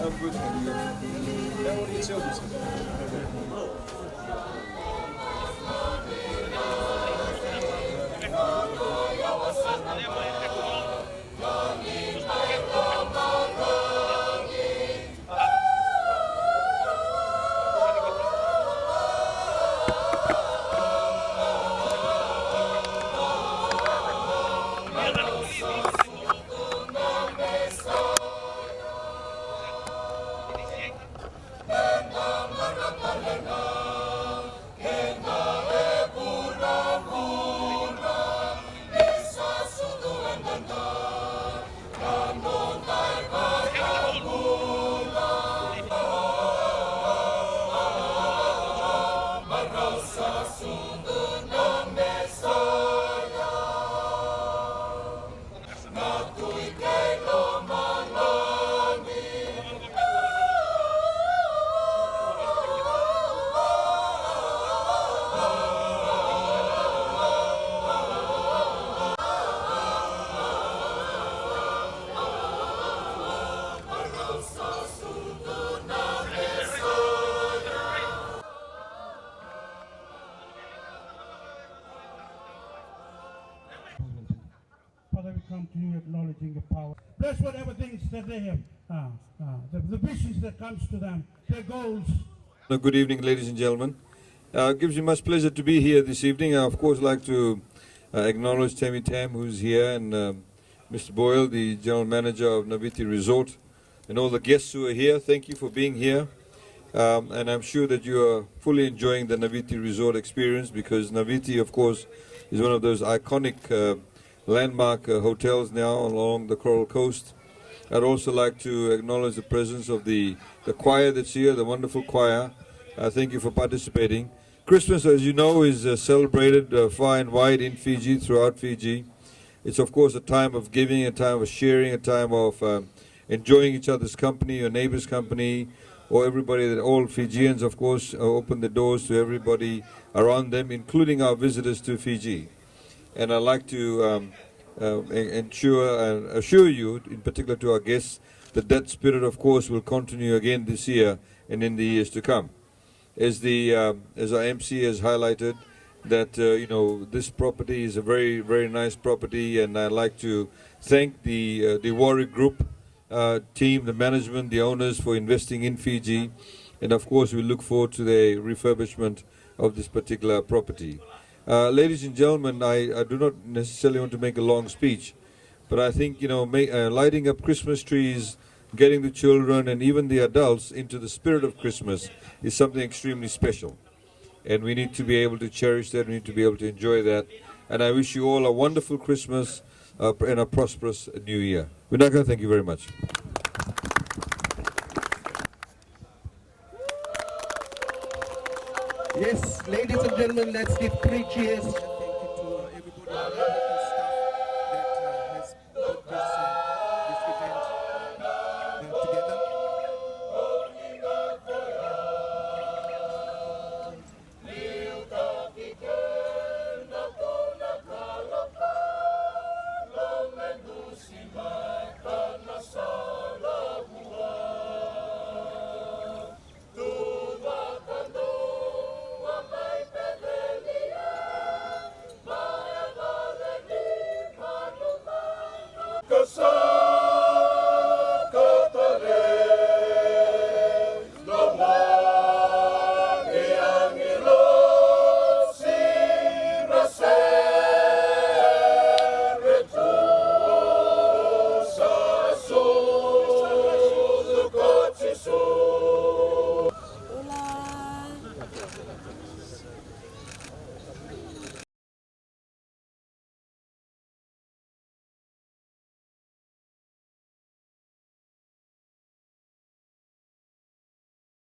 I'm good. Ben oraya şey olmasın. Father, we come to you acknowledging your power. Bless whatever things that they have, the visions that comes to them, their goals. Good evening, ladies and gentlemen. It gives me much pleasure to be here this evening. I, of course, like to acknowledge Tammy Tam, who's here, and Mr. Boyle, the General Manager of Naviti Resort, and all the guests who are here. Thank you for being here. And I'm sure that you are fully enjoying the Naviti Resort experience, because Naviti, of course, is one of those iconic landmark hotels now along the Coral Coast. I'd also like to acknowledge the presence of the choir that's here, the wonderful choir. Thank you for participating. Christmas, as you know, is celebrated far and wide in Fiji, throughout Fiji. It's, of course, a time of giving, a time of sharing, a time of enjoying each other's company, your neighbor's company, or everybody, that all Fijians, of course, open the doors to everybody around them, including our visitors to Fiji. And I'd like to assure you, in particular to our guests, that that spirit, of course, will continue again this year and in the years to come. As our MC has highlighted, that this property is a very, very nice property, and I'd like to thank the Warwick Group team, the management, the owners, for investing in Fiji, and of course we look forward to the refurbishment of this particular property. Ladies and gentlemen, I do not necessarily want to make a long speech, but I think, lighting up Christmas trees, getting the children and even the adults into the spirit of Christmas is something extremely special. And we need to be able to cherish that, we need to be able to enjoy that. And I wish you all a wonderful Christmas and a prosperous New Year. Vinaka, thank you very much. Yes, ladies and gentlemen, let's give 3 cheers. Thank you to everybody.